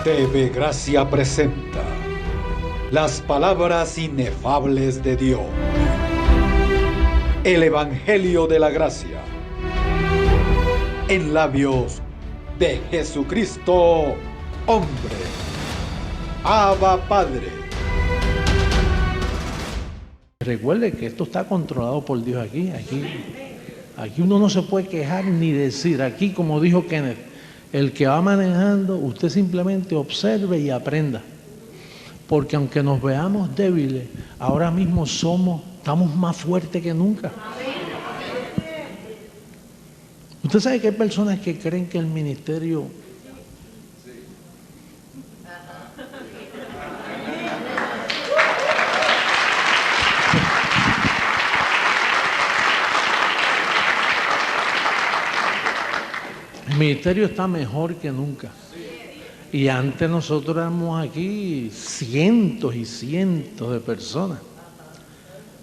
TV Gracia presenta las palabras inefables de Dios. El Evangelio de la Gracia en labios de Jesucristo, hombre. Abba Padre. Recuerde que esto está controlado por Dios aquí uno no se puede quejar ni decir. Aquí, como dijo Kenneth, el que va manejando, usted simplemente observe y aprenda. Porque aunque nos veamos débiles, ahora mismo estamos más fuertes que nunca. Usted sabe que hay personas que creen que el ministerio... El ministerio está mejor que nunca. Y antes nosotros éramos aquí cientos y cientos de personas.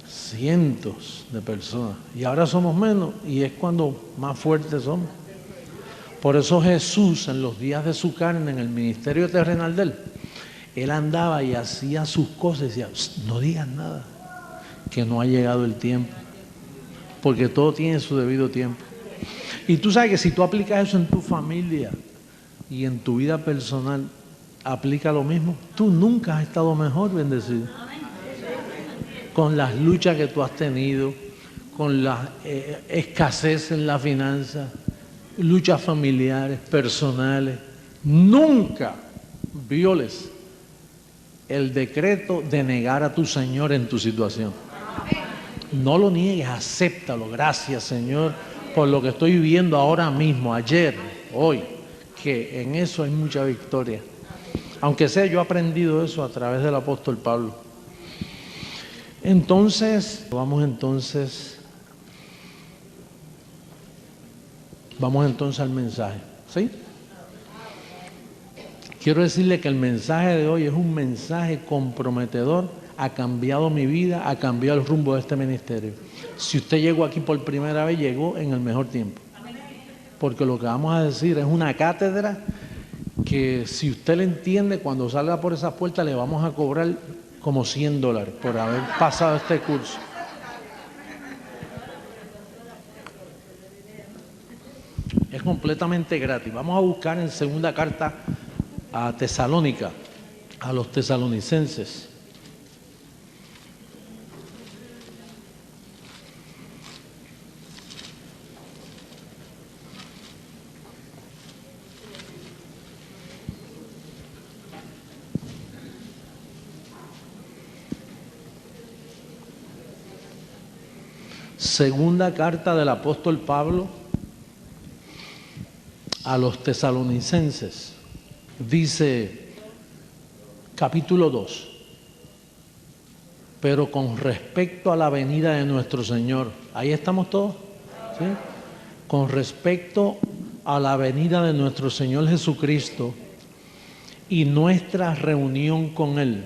Cientos de personas. Y ahora somos menos y es cuando más fuertes somos. Por eso Jesús, en los días de su carne, en el ministerio terrenal de él andaba y hacía sus cosas y decía, no digas nada, que no ha llegado el tiempo. Porque todo tiene su debido tiempo. Y tú sabes que si tú aplicas eso en tu familia y en tu vida personal, aplica lo mismo. Tú nunca has estado mejor bendecido. Con las luchas que tú has tenido, con la escasez en la finanza, luchas familiares, personales. Nunca violes el decreto de negar a tu Señor en tu situación. No lo niegues, acéptalo. Gracias, Señor, por lo que estoy viviendo ahora mismo, ayer, hoy, que en eso hay mucha victoria. Aunque sea, yo he aprendido eso a través del apóstol Pablo. Entonces, vamos entonces al mensaje, ¿sí? Quiero decirle que el mensaje de hoy es un mensaje comprometedor. Ha cambiado mi vida, ha cambiado el rumbo de este ministerio. Si usted llegó aquí por primera vez, llegó en el mejor tiempo. Porque lo que vamos a decir es una cátedra que si usted le entiende, cuando salga por esas puertas le vamos a cobrar como $100 por haber pasado este curso. Es completamente gratis. Vamos a buscar en segunda carta a Tesalónica, a los tesalonicenses. Segunda carta del apóstol Pablo a los tesalonicenses. Dice, capítulo 2. Pero con respecto a la venida de nuestro Señor, ¿ahí estamos todos? ¿Sí? Con respecto a la venida de nuestro Señor Jesucristo y nuestra reunión con Él.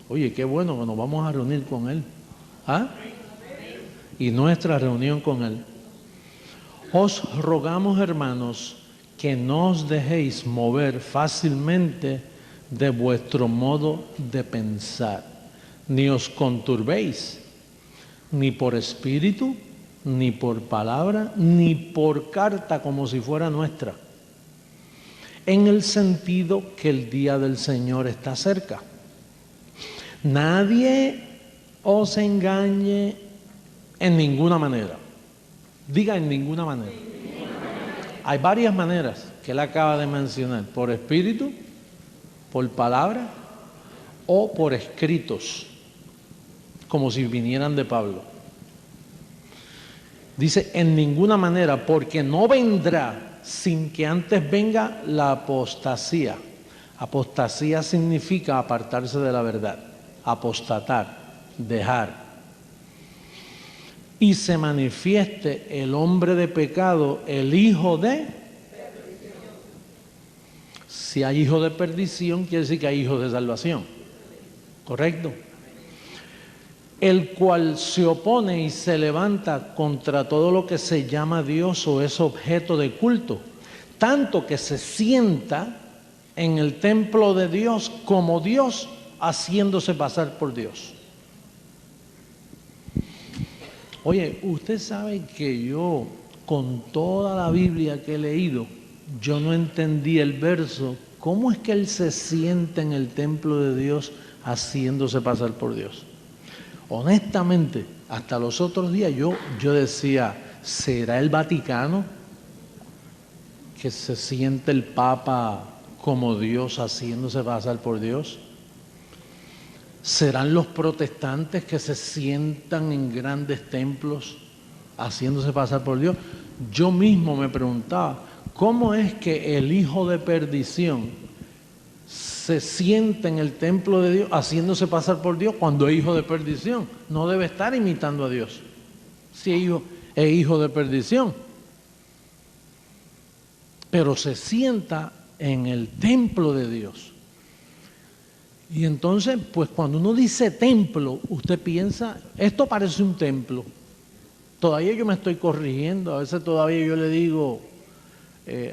Oye, qué bueno que nos vamos a reunir con Él. ¿Ah? Y nuestra reunión con Él. Os rogamos, hermanos, que no os dejéis mover fácilmente de vuestro modo de pensar, ni os conturbéis, ni por espíritu, ni por palabra, ni por carta como si fuera nuestra, en el sentido que el día del Señor está cerca. Nadie os engañe en ninguna manera. Diga en ninguna manera. Hay varias maneras que él acaba de mencionar. Por espíritu, por palabra o por escritos, como si vinieran de Pablo. Dice en ninguna manera, porque no vendrá sin que antes venga la apostasía. Apostasía significa apartarse de la verdad, apostatar, dejar. Y se manifieste el hombre de pecado, el hijo de perdición. Si hay hijo de perdición, quiere decir que hay hijo de salvación. ¿Correcto? El cual se opone y se levanta contra todo lo que se llama Dios o es objeto de culto, tanto que se sienta en el templo de Dios como Dios, haciéndose pasar por Dios. Oye, usted sabe que yo, con toda la Biblia que he leído, yo no entendí el verso, ¿cómo es que Él se sienta en el templo de Dios haciéndose pasar por Dios? Honestamente, hasta los otros días yo decía, ¿será el Vaticano que se siente el Papa como Dios haciéndose pasar por Dios? ¿Serán los protestantes que se sientan en grandes templos haciéndose pasar por Dios? Yo mismo me preguntaba, ¿cómo es que el hijo de perdición se sienta en el templo de Dios haciéndose pasar por Dios cuando es hijo de perdición? No debe estar imitando a Dios si es hijo de perdición. Pero se sienta en el templo de Dios. Y entonces, pues cuando uno dice templo, usted piensa, esto parece un templo. Todavía yo me estoy corrigiendo, a veces todavía yo le digo,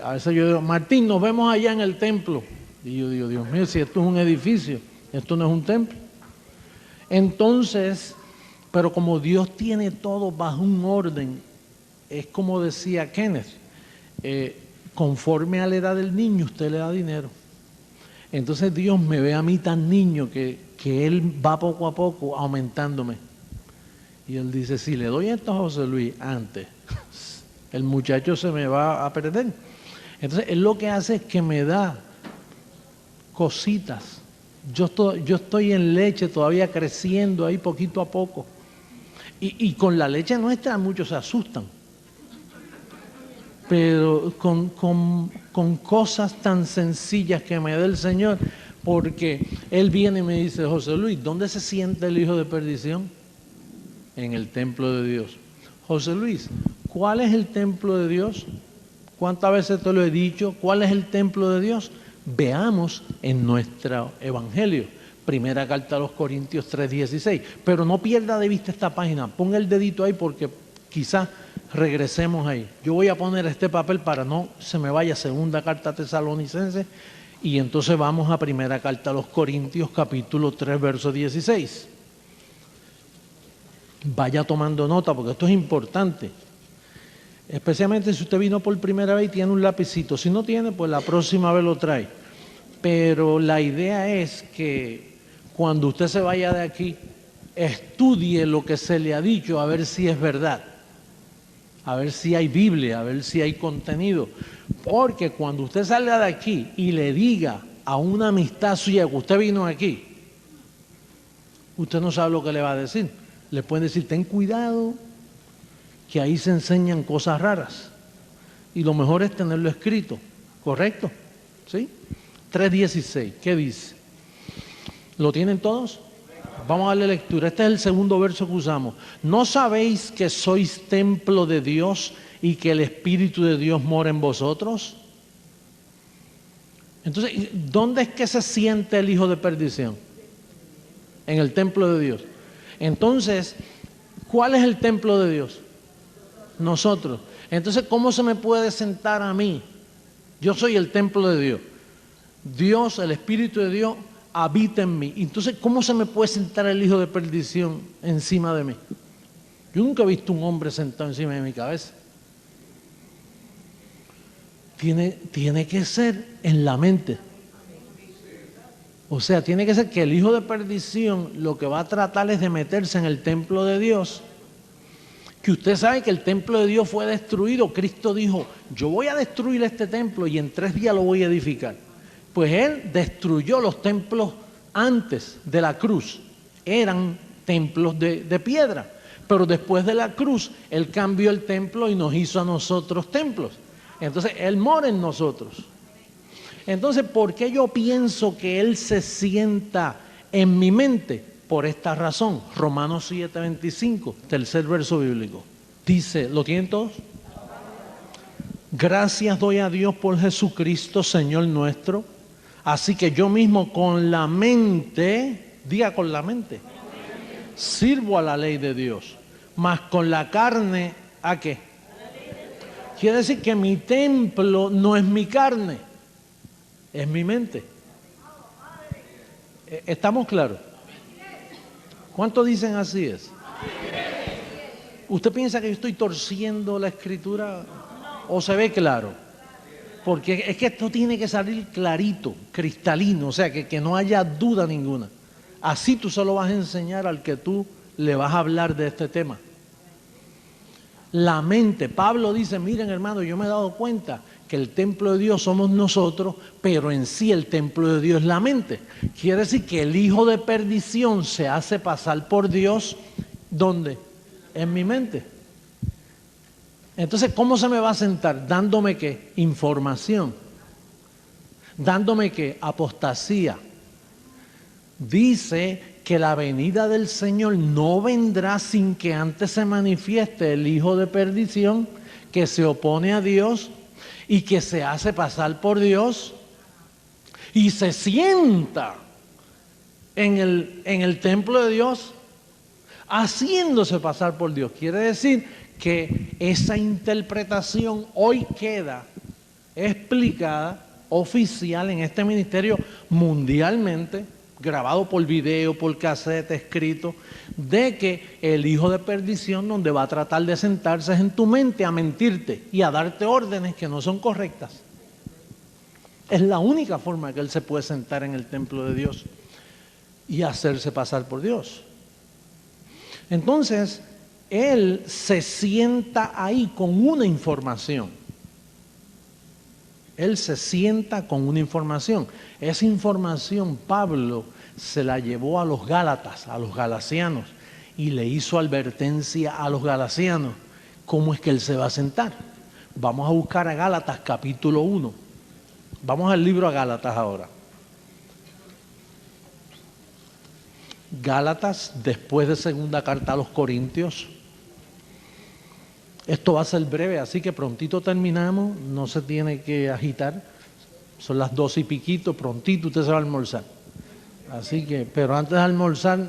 a veces yo digo, Martín, nos vemos allá en el templo. Y yo digo, Dios mío, si esto es un edificio, esto no es un templo. Entonces, pero como Dios tiene todo bajo un orden, es como decía Kenneth, conforme a la edad del niño, usted le da dinero. Entonces Dios me ve a mí tan niño que Él va poco a poco aumentándome. Y Él dice, si le doy esto a José Luis antes, el muchacho se me va a perder. Entonces Él lo que hace es que me da cositas. Yo estoy en leche todavía creciendo ahí poquito a poco. Y con la leche nuestra muchos se asustan. Pero con cosas tan sencillas que me da el Señor, porque Él viene y me dice, José Luis, ¿dónde se siente el hijo de perdición? En el templo de Dios. José Luis, ¿cuál es el templo de Dios? ¿Cuántas veces te lo he dicho? ¿Cuál es el templo de Dios? Veamos en nuestro evangelio, primera carta a los Corintios 3:16, pero no pierda de vista esta página, ponga el dedito ahí porque quizás regresemos ahí. Yo voy a poner este papel para no se me vaya segunda carta a Tesalonicenses y entonces vamos a primera carta a los Corintios capítulo 3 verso 16. Vaya tomando nota porque esto es importante, especialmente si usted vino por primera vez y tiene un lapicito. Si no tiene, pues la próxima vez lo trae. Pero la idea es que cuando usted se vaya de aquí, estudie lo que se le ha dicho a ver si es verdad. A ver si hay Biblia, a ver si hay contenido. Porque cuando usted salga de aquí y le diga a una amistad suya que usted vino aquí, usted no sabe lo que le va a decir. Le pueden decir, ten cuidado, que ahí se enseñan cosas raras. Y lo mejor es tenerlo escrito, ¿correcto? ¿Sí? 3:16, ¿qué dice? ¿Lo tienen todos? Vamos a darle lectura. Este es el segundo verso que usamos. ¿No sabéis que sois templo de Dios y que el Espíritu de Dios mora en vosotros? Entonces, ¿dónde es que se siente el hijo de perdición? En el templo de Dios. Entonces, ¿cuál es el templo de Dios? Nosotros. Entonces, ¿cómo se me puede sentar a mí? Yo soy el templo de Dios. Dios, el Espíritu de Dios, habita en mí. Entonces, ¿cómo se me puede sentar el hijo de perdición encima de mí? Yo nunca he visto un hombre sentado encima de mi cabeza. Tiene que ser en la mente. O sea, tiene que ser que el hijo de perdición lo que va a tratar es de meterse en el templo de Dios. Que usted sabe que el templo de Dios fue destruido. Cristo dijo, yo voy a destruir este templo y en 3 días lo voy a edificar. Pues Él destruyó los templos antes de la cruz. Eran templos de piedra. Pero después de la cruz, Él cambió el templo y nos hizo a nosotros templos. Entonces, Él mora en nosotros. Entonces, ¿por qué yo pienso que Él se sienta en mi mente? Por esta razón. Romanos 7:25, tercer verso bíblico. Dice, ¿lo tienen todos? Gracias doy a Dios por Jesucristo, Señor nuestro. Así que yo mismo con la mente, diga con la mente, sirvo a la ley de Dios. Mas con la carne, ¿a qué? Quiere decir que mi templo no es mi carne. Es mi mente. ¿Estamos claros? ¿Cuántos dicen así es? ¿Usted piensa que yo estoy torciendo la escritura o se ve claro? Porque es que esto tiene que salir clarito, cristalino, o sea, que no haya duda ninguna. Así tú solo vas a enseñar al que tú le vas a hablar de este tema. La mente, Pablo dice, miren hermano, yo me he dado cuenta que el templo de Dios somos nosotros, pero en sí el templo de Dios es la mente. Quiere decir que el hijo de perdición se hace pasar por Dios, ¿dónde? En mi mente. Entonces, ¿cómo se me va a sentar? Dándome ¿qué? Información. Dándome ¿qué? Apostasía. Dice que la venida del Señor no vendrá sin que antes se manifieste el hijo de perdición que se opone a Dios y que se hace pasar por Dios y se sienta en el templo de Dios haciéndose pasar por Dios. Quiere decir que esa interpretación hoy queda explicada, oficial en este ministerio mundialmente, grabado por video, por cassette, escrito, de que el hijo de perdición donde va a tratar de sentarse es en tu mente a mentirte y a darte órdenes que no son correctas. Es la única forma que él se puede sentar en el templo de Dios y hacerse pasar por Dios. Entonces, él se sienta ahí con una información. Él se sienta con una información. Esa información Pablo se la llevó a los Gálatas, a los galasianos, y le hizo advertencia a los galasianos. ¿Cómo es que él se va a sentar? Vamos a buscar a Gálatas capítulo 1. Vamos al libro a Gálatas ahora. Gálatas, después de segunda carta a los Corintios. Esto va a ser breve, así que prontito terminamos, no se tiene que agitar. Son las 12 y piquito, prontito usted se va a almorzar. Así que, pero antes de almorzar,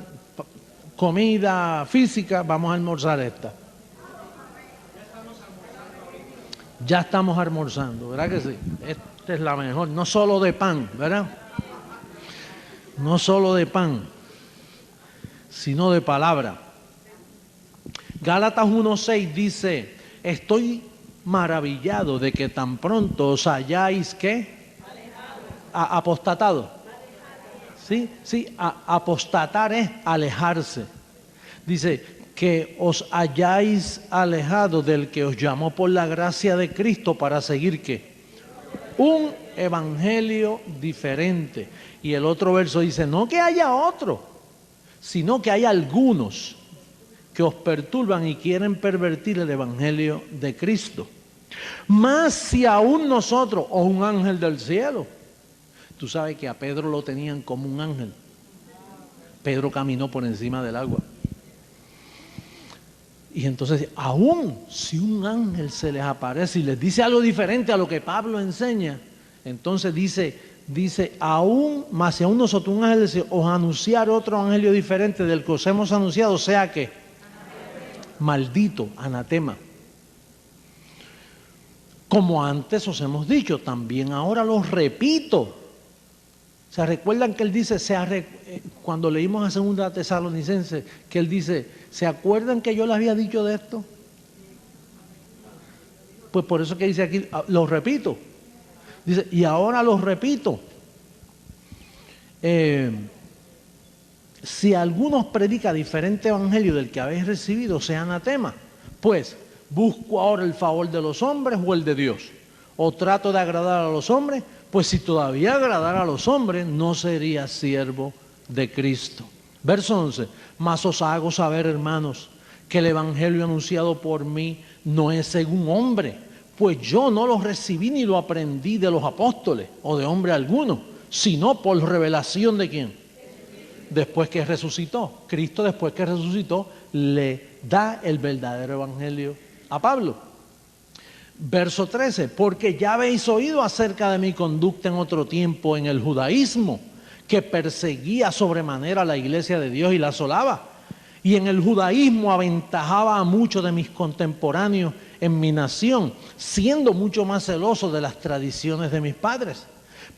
comida física, vamos a almorzar esta. Ya estamos almorzando, ¿verdad que sí? Esta es la mejor, no solo de pan, ¿verdad? No solo de pan, sino de palabra. Gálatas 1:6 dice, estoy maravillado de que tan pronto os hayáis, ¿qué? Apostatado. Sí, apostatar es alejarse. Dice, que os hayáis alejado del que os llamó por la gracia de Cristo para seguir, ¿qué? Un evangelio diferente. Y el otro verso dice, no que haya otro, sino que hay algunos que os perturban y quieren pervertir el evangelio de Cristo. Más si aún nosotros o un ángel del cielo. Tú sabes que a Pedro lo tenían como un ángel. Pedro caminó por encima del agua. Y entonces, aún si un ángel se les aparece y les dice algo diferente a lo que Pablo enseña, entonces dice, aún, más si aún nosotros un ángel del cielo os anunciar otro evangelio diferente del que os hemos anunciado, sea que maldito, anatema. Como antes os hemos dicho, también ahora los repito. ¿Se recuerdan que él dice, cuando leímos a Segunda Tesalonicenses, que él dice, ¿se acuerdan que yo les había dicho de esto? Pues por eso que dice aquí, los repito. Dice, y ahora los repito. Si alguno predica diferente evangelio del que habéis recibido, sea anatema. Pues, ¿busco ahora el favor de los hombres o el de Dios? ¿O trato de agradar a los hombres? Pues si todavía agradara a los hombres, no sería siervo de Cristo. Verso 11. Mas os hago saber, hermanos, que el evangelio anunciado por mí no es según hombre, pues yo no lo recibí ni lo aprendí de los apóstoles o de hombre alguno, sino por revelación de ¿quién? Después que resucitó. Cristo, después que resucitó, le da el verdadero evangelio a Pablo. Verso 13, porque ya habéis oído acerca de mi conducta en otro tiempo en el judaísmo, que perseguía sobremanera a la iglesia de Dios y la asolaba. Y en el judaísmo aventajaba a muchos de mis contemporáneos en mi nación, siendo mucho más celoso de las tradiciones de mis padres.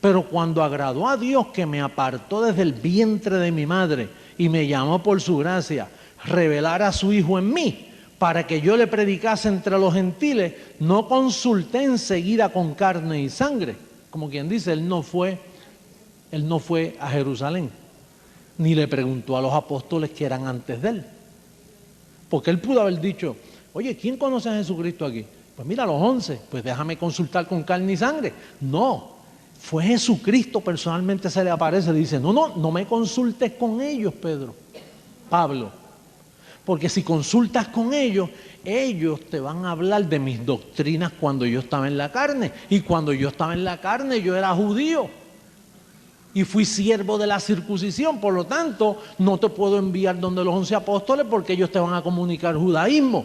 Pero cuando agradó a Dios, que me apartó desde el vientre de mi madre y me llamó por su gracia, revelar a su Hijo en mí, para que yo le predicase entre los gentiles, no consulté enseguida con carne y sangre. Como quien dice, él no fue a Jerusalén, ni le preguntó a los apóstoles que eran antes de él. Porque él pudo haber dicho, oye, ¿quién conoce a Jesucristo aquí? Pues mira, los 11, pues déjame consultar con carne y sangre. No, fue Jesucristo personalmente, se le aparece, le dice, no me consultes con ellos, Pablo, porque si consultas con ellos, ellos te van a hablar de mis doctrinas cuando yo estaba en la carne, y cuando yo estaba en la carne yo era judío y fui siervo de la circuncisión, por lo tanto no te puedo enviar donde los 11 apóstoles porque ellos te van a comunicar judaísmo.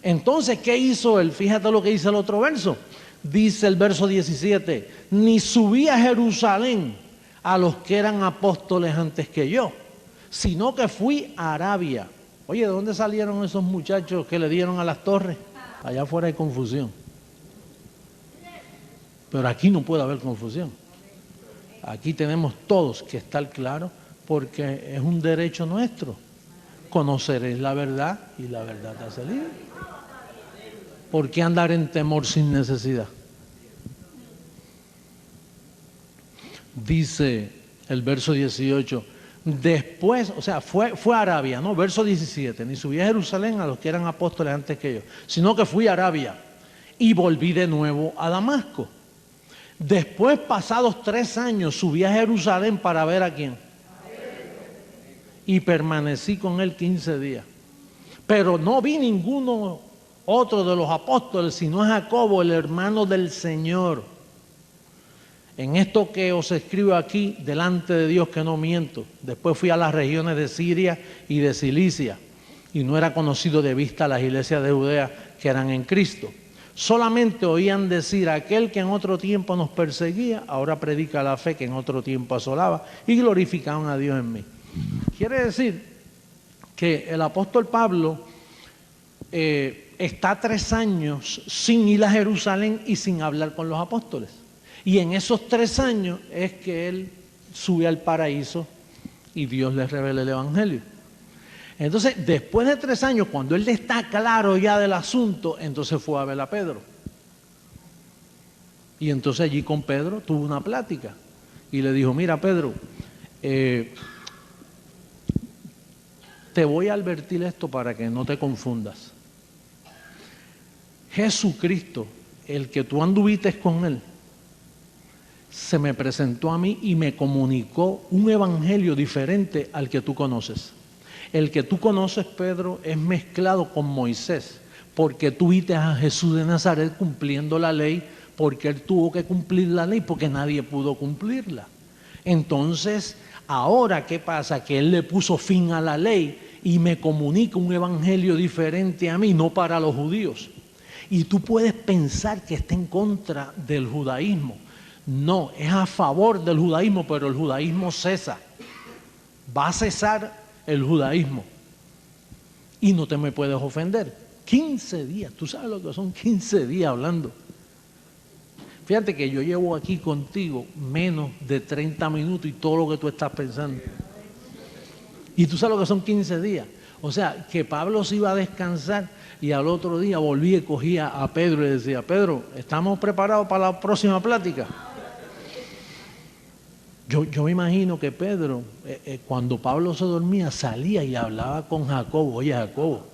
Entonces, ¿qué hizo él? Fíjate lo que dice el otro verso. Dice el verso 17, ni subí a Jerusalén a los que eran apóstoles antes que yo, sino que fui a Arabia. Oye, ¿de dónde salieron esos muchachos que le dieron a las torres? Allá afuera hay confusión. Pero aquí no puede haber confusión. Aquí tenemos todos que estar claros porque es un derecho nuestro. Conoceréis la verdad y la verdad te hace libre. ¿Por qué andar en temor sin necesidad? Dice el verso 18, después, o sea, fue a Arabia, ¿no? Verso 17, ni subí a Jerusalén a los que eran apóstoles antes que yo, sino que fui a Arabia y volví de nuevo a Damasco. Después, pasados 3 años, subí a Jerusalén para ver a quién. Y permanecí con él 15 días. Pero no vi ninguno otro de los apóstoles, sino a Jacobo, el hermano del Señor. En esto que os escribo aquí, delante de Dios que no miento. Después fui a las regiones de Siria y de Cilicia, y no era conocido de vista las iglesias de Judea que eran en Cristo. Solamente oían decir, aquel que en otro tiempo nos perseguía, ahora predica la fe que en otro tiempo asolaba, y glorificaban a Dios en mí. Quiere decir que el apóstol Pablo está 3 años sin ir a Jerusalén y sin hablar con los apóstoles. Y en esos 3 años es que él sube al paraíso y Dios le revela el evangelio. Entonces, después de 3 años, cuando él está claro ya del asunto, entonces fue a ver a Pedro. Y entonces allí con Pedro tuvo una plática y le dijo, mira Pedro, te voy a advertir esto para que no te confundas. Jesucristo, el que tú anduviste con él, se me presentó a mí y me comunicó un evangelio diferente al que tú conoces. El que tú conoces, Pedro, es mezclado con Moisés, porque tú viste a Jesús de Nazaret cumpliendo la ley, porque él tuvo que cumplir la ley, porque nadie pudo cumplirla. Entonces, ahora, ¿qué pasa? Que él le puso fin a la ley y me comunica un evangelio diferente a mí, no para los judíos. Y tú puedes pensar que está en contra del judaísmo. No, es a favor del judaísmo, pero el judaísmo cesa. Va a cesar el judaísmo. Y no te me puedes ofender. 15 días, tú sabes lo que son 15 días hablando. Fíjate que yo llevo aquí contigo menos de 30 minutos y todo lo que tú estás pensando. Y tú sabes lo que son 15 días. O sea, que Pablo se iba a descansar y al otro día volvía y cogía a Pedro y decía, Pedro, ¿estamos preparados para la próxima plática? Yo me imagino que Pedro, cuando Pablo se dormía, salía y hablaba con Jacobo. Oye, Jacobo,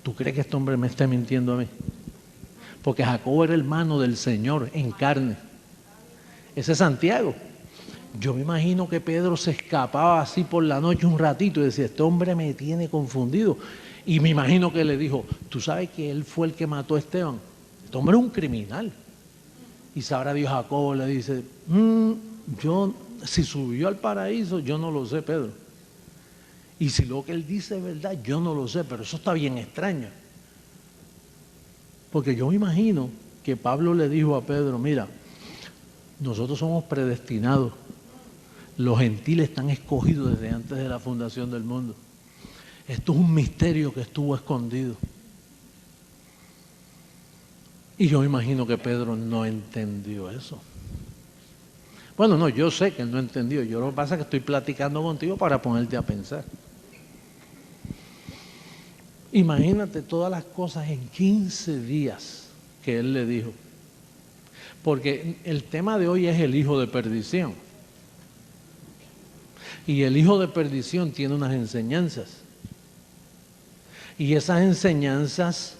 ¿tú crees que este hombre me está mintiendo a mí? Porque Jacobo era hermano del Señor en carne. Ese es Santiago. Yo me imagino que Pedro se escapaba así por la noche un ratito y decía, este hombre me tiene confundido. Y me imagino que le dijo, tú sabes que él fue el que mató a Esteban. Este hombre es un criminal. Y sabrá Dios, Jacobo le dice, si subió al paraíso, yo no lo sé, Pedro. Y si lo que él dice es verdad, yo no lo sé, pero eso está bien extraño. Porque yo me imagino que Pablo le dijo a Pedro, mira, nosotros somos predestinados. Los gentiles están escogidos desde antes de la fundación del mundo. Esto es un misterio que estuvo escondido. Y yo me imagino que Pedro no entendió eso. Bueno, no, yo sé que él no entendió. Yo lo que pasa es que estoy platicando contigo para ponerte a pensar. Imagínate todas las cosas en 15 días que él le dijo. Porque el tema de hoy es el hijo de perdición. Y el hijo de perdición tiene unas enseñanzas. Y esas enseñanzas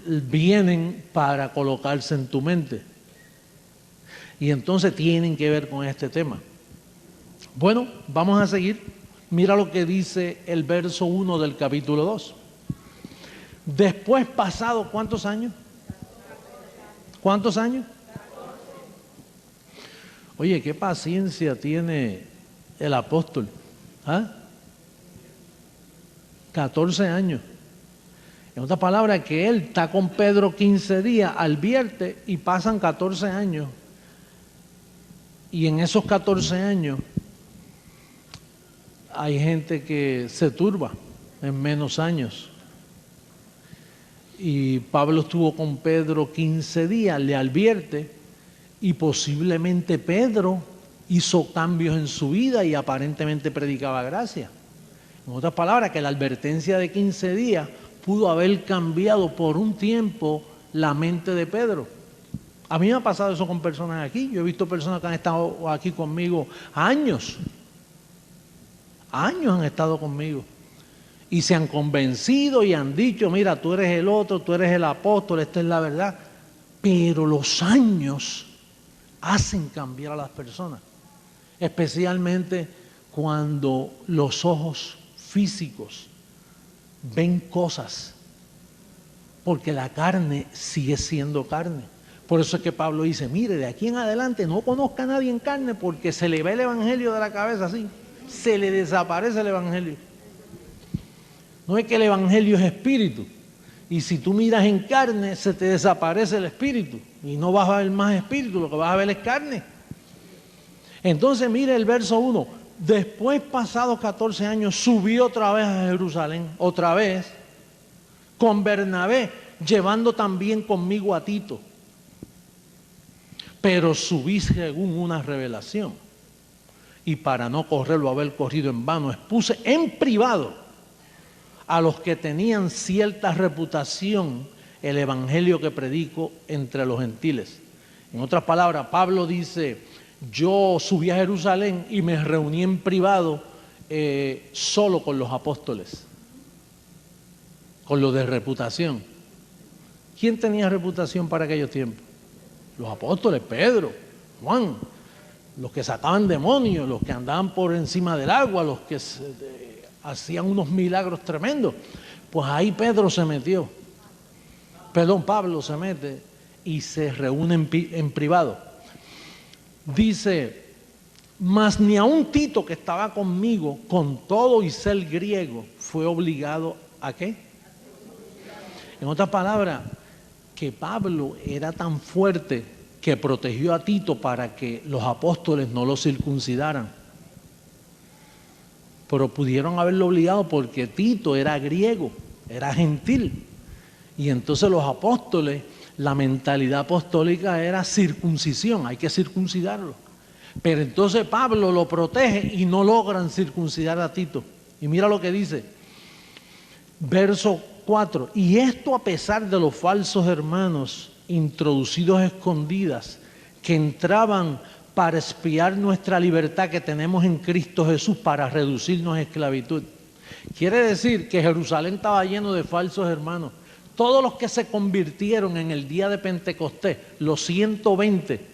vienen para colocarse en tu mente. Y entonces tienen que ver con este tema. Bueno, vamos a seguir. Mira lo que dice el verso 1 del capítulo 2. Después pasado, ¿cuántos años? ¿Cuántos años? Oye, qué paciencia tiene el apóstol. 14 años. En otras palabras, que él está con Pedro 15 días, advierte y pasan 14 años. Y en esos 14 años hay gente que se turba en menos años. Y Pablo estuvo con Pedro 15 días, le advierte, y posiblemente Pedro hizo cambios en su vida y aparentemente predicaba gracia. En otras palabras, que la advertencia de 15 días pudo haber cambiado por un tiempo la mente de Pedro. A mí me ha pasado eso con personas aquí. Yo he visto personas que han estado aquí conmigo años. Años han estado conmigo. Y se han convencido y han dicho, mira, tú eres el otro, tú eres el apóstol, esta es la verdad. Pero los años hacen cambiar a las personas. Especialmente cuando los ojos físicos ven cosas. Porque la carne sigue siendo carne. Por eso es que Pablo dice, mire, de aquí en adelante no conozca a nadie en carne porque se le ve el evangelio de la cabeza así. Se le desaparece el evangelio. No es que el evangelio es espíritu. Y si tú miras en carne, se te desaparece el espíritu. Y no vas a ver más espíritu, lo que vas a ver es carne. Entonces mire el verso 1. Después, pasados 14 años, subí otra vez a Jerusalén. Otra vez. Con Bernabé, llevando también conmigo a Tito. Pero subí según una revelación. Y para no correrlo, haber corrido en vano, expuse en privado a los que tenían cierta reputación el evangelio que predico entre los gentiles. En otras palabras, Pablo dice, yo subí a Jerusalén y me reuní en privado solo con los apóstoles, con los de reputación. ¿Quién tenía reputación para aquellos tiempos? Los apóstoles, Pedro, Juan, los que sacaban demonios, los que andaban por encima del agua, los que hacían unos milagros tremendos. Pues ahí Pablo se mete y se reúne en privado. Dice, mas ni aun Tito, que estaba conmigo, con todo y ser griego, fue obligado ¿a qué? En otras palabras, que Pablo era tan fuerte que protegió a Tito para que los apóstoles no lo circuncidaran. Pero pudieron haberlo obligado porque Tito era griego, era gentil. Y entonces los apóstoles, la mentalidad apostólica era circuncisión, hay que circuncidarlo. Pero entonces Pablo lo protege y no logran circuncidar a Tito. Y mira lo que dice, verso 4, y esto a pesar de los falsos hermanos introducidos escondidas que entraban para espiar nuestra libertad que tenemos en Cristo Jesús para reducirnos a esclavitud. Quiere decir que Jerusalén estaba lleno de falsos hermanos. Todos los que se convirtieron en el día de Pentecostés, los 120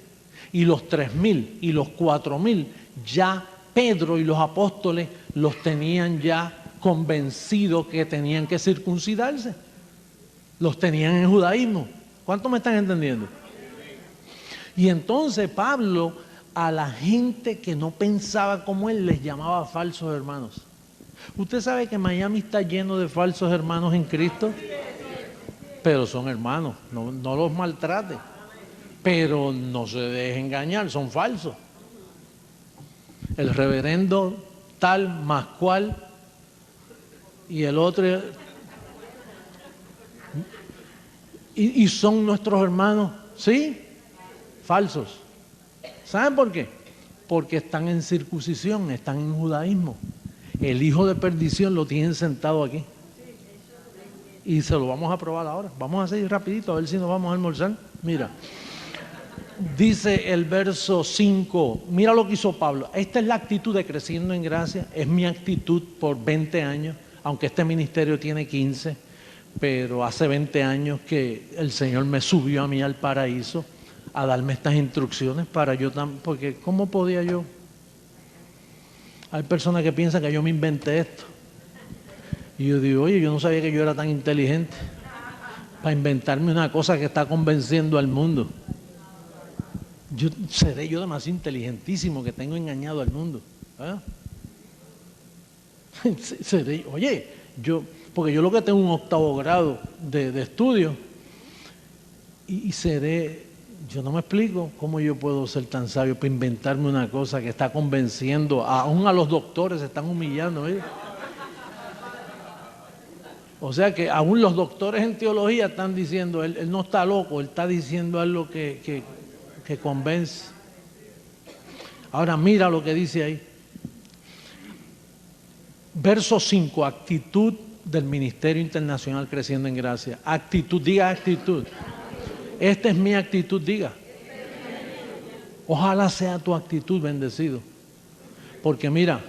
y los 3,000 y los 4,000, ya Pedro y los apóstoles los tenían ya convencidos que tenían que circuncidarse. Los tenían en judaísmo. ¿Cuántos me están entendiendo? Y entonces Pablo a la gente que no pensaba como él les llamaba falsos hermanos. ¿Usted sabe que Miami está lleno de falsos hermanos en Cristo? Pero son hermanos, no los maltrate. Pero no se deje engañar, son falsos. El reverendo tal más cual y el otro, y son nuestros hermanos, ¿sí? Falsos. ¿Saben por qué? porque están en circuncisión, están en judaísmo. El hijo de perdición lo tienen sentado aquí. Y se lo vamos a probar ahora. Vamos a seguir rapidito a ver si nos vamos a almorzar. Mira, dice el verso 5, mira lo que hizo Pablo. Esta es la actitud de Creciendo en Gracia, es mi actitud por 20 años, aunque este ministerio tiene 15, pero hace 20 años que el Señor me subió a mí al paraíso a darme estas instrucciones para yo también, porque ¿cómo podía yo? Hay personas que piensan que yo me inventé esto. Y yo digo, oye, yo no sabía que yo era tan inteligente para inventarme una cosa que está convenciendo al mundo. Seré yo demasiado inteligentísimo que tengo engañado al mundo. Oye, porque yo lo que tengo un 8º grado de estudio y seré, yo no me explico cómo yo puedo ser tan sabio para inventarme una cosa que está convenciendo, aún a los doctores se están humillando. O sea que aún los doctores en teología están diciendo, él no está loco, él está diciendo algo que convence. Ahora mira lo que dice ahí. Verso 5, actitud del Ministerio Internacional Creciendo en Gracia. Actitud, diga actitud. Esta es mi actitud, diga. Ojalá sea tu actitud, bendecido. Porque mira,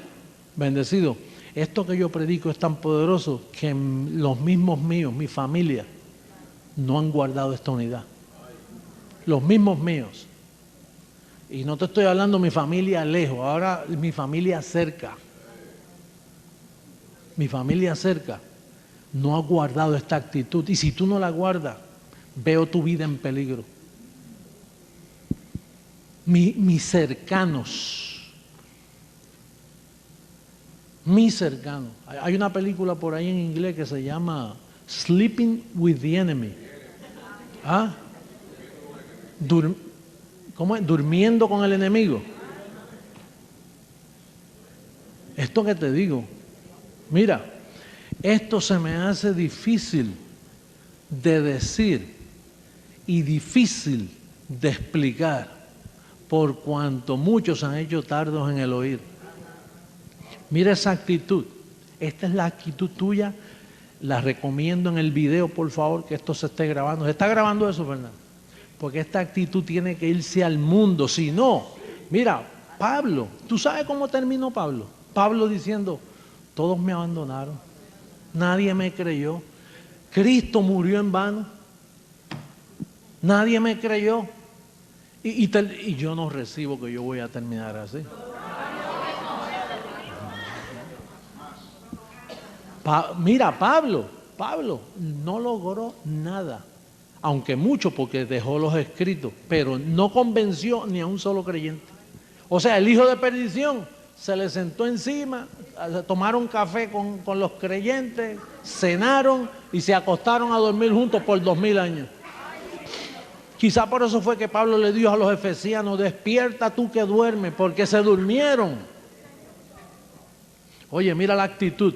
bendecido, esto que yo predico es tan poderoso que los mismos míos, mi familia, no han guardado esta unidad. Los mismos míos. Y no te estoy hablando de mi familia lejos, ahora mi familia cerca. Mi familia cerca no ha guardado esta actitud. Y si tú no la guardas, veo tu vida en peligro. Mis cercanos. Hay una película por ahí en inglés que se llama Sleeping with the Enemy. ¿Cómo es? Durmiendo con el enemigo. Esto que te digo, mira, esto se me hace difícil de decir y difícil de explicar por cuanto muchos han hecho tardos en el oír. Mira esa actitud. Esta es la actitud tuya. La recomiendo en el video, por favor, que esto se esté grabando. ¿Se está grabando eso, Fernando? Porque esta actitud tiene que irse al mundo. Si no, mira, Pablo, ¿tú sabes cómo terminó Pablo? Pablo diciendo, todos me abandonaron. Nadie me creyó. Cristo murió en vano. Nadie me creyó. Y yo no recibo que yo voy a terminar así. Mira, Pablo no logró nada, aunque mucho porque dejó los escritos, pero no convenció ni a un solo creyente. O sea, el hijo de perdición se le sentó encima, tomaron café con los creyentes, cenaron y se acostaron a dormir juntos por 2000 años. Quizá por eso fue que Pablo le dijo a los efesianos, despierta tú que duermes, porque se durmieron. Oye, mira la actitud.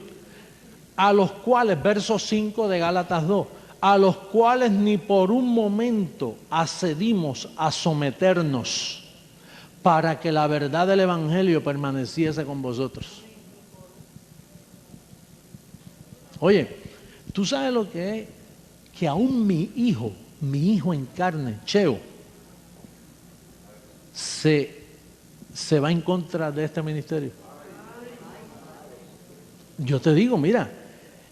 A los cuales, verso 5 de Gálatas 2, a los cuales ni por un momento accedimos a someternos para que la verdad del Evangelio permaneciese con vosotros. Oye, ¿tú sabes lo que es? Que aún mi hijo en carne, Cheo, se va en contra de este ministerio. Yo te digo, mira,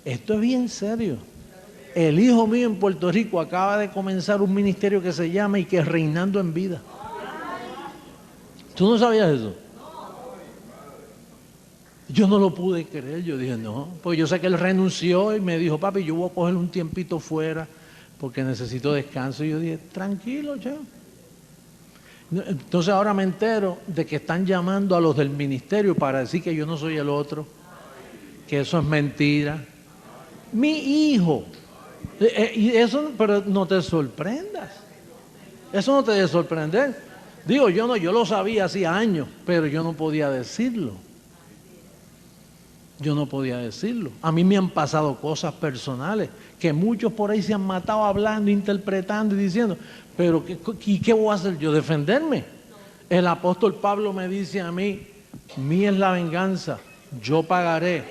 esto es bien serio. El hijo mío en Puerto Rico acaba de comenzar un ministerio que se llama y que es Reinando en Vida. ¿Tú no sabías eso? Yo no lo pude creer, yo dije no, porque yo sé que él renunció y me dijo, papi, yo voy a coger un tiempito fuera porque necesito descanso. Y yo dije, tranquilo, Cheo. Entonces ahora me entero de que están llamando a los del ministerio para decir que yo no soy el otro, que eso es mentira. Mi hijo, y eso, pero no te sorprendas, eso no te debe sorprender. Digo, yo lo sabía hacía años, pero yo no podía decirlo. A mí me han pasado cosas personales que muchos por ahí se han matado hablando, interpretando y diciendo, pero ¿qué voy a hacer yo? ¿Defenderme? El apóstol Pablo me dice a mí, mía es la venganza, yo pagaré,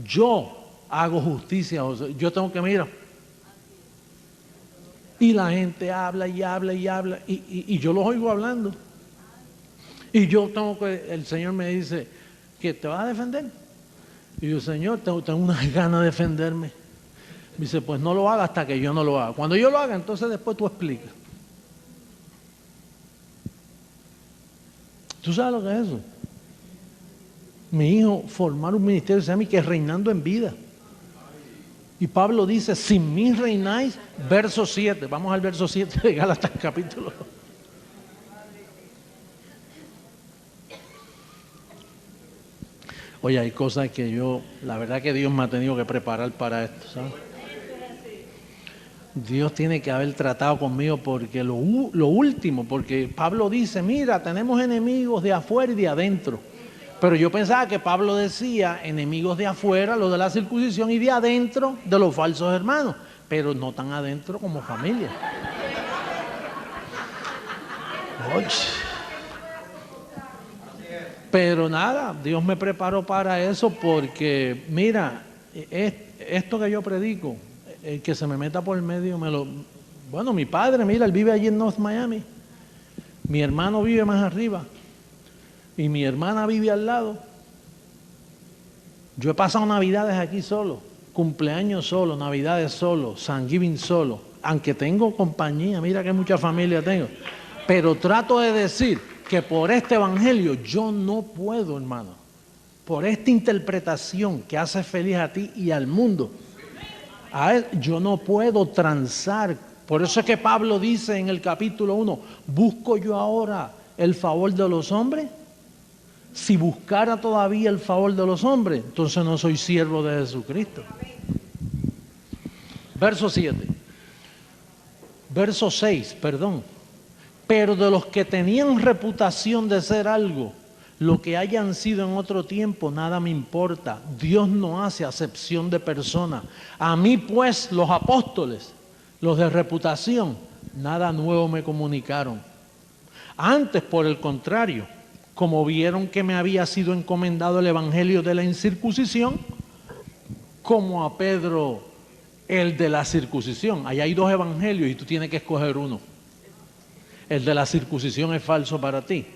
yo hago justicia, yo tengo que mirar. Y la gente habla y habla y habla y yo los oigo hablando. Y yo tengo que, el Señor me dice, ¿que te vas a defender? Y yo, Señor, tengo unas ganas de defenderme. Me dice, pues no lo haga hasta que yo no lo haga. Cuando yo lo haga, entonces después tú explicas. ¿Tú sabes lo que es eso? Mi hijo formar un ministerio se llama que reinando en vida. Y Pablo dice, sin mí reináis, verso 7. Vamos al verso 7 de Gálatas capítulo 2. Oye, hay cosas que la verdad que Dios me ha tenido que preparar para esto, ¿sabes? Dios tiene que haber tratado conmigo porque lo último, porque Pablo dice, mira, tenemos enemigos de afuera y de adentro. Pero yo pensaba que Pablo decía enemigos de afuera, los de la circuncisión, y de adentro, de los falsos hermanos, pero no tan adentro como familia. Oye. Pero nada, Dios me preparó para eso porque, mira, esto que yo predico, el que se me meta por el medio, bueno, mi padre, mira, él vive allí en North Miami, mi hermano vive más arriba, y mi hermana vive al lado. Yo he pasado navidades aquí solo, cumpleaños solo, navidades solo, Thanksgiving solo, aunque tengo compañía, mira que mucha familia tengo, pero trato de decir que por este evangelio yo no puedo, hermano, por esta interpretación que hace feliz a ti y al mundo, yo no puedo transar. Por eso es que Pablo dice en el capítulo 1, ¿busco yo ahora el favor de los hombres? Si buscara todavía el favor de los hombres, entonces no soy siervo de Jesucristo. Verso 7. Verso 6, perdón. Pero de los que tenían reputación de ser algo, lo que hayan sido en otro tiempo, nada me importa. Dios no hace acepción de personas. A mí pues, los apóstoles, los de reputación, nada nuevo me comunicaron. Antes, por el contrario, como vieron que me había sido encomendado el evangelio de la incircuncisión, como a Pedro el de la circuncisión. Ahí hay dos evangelios y tú tienes que escoger uno. El de la circuncisión es falso para ti.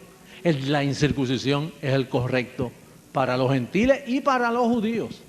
El de la incircuncisión es el correcto para los gentiles y para los judíos.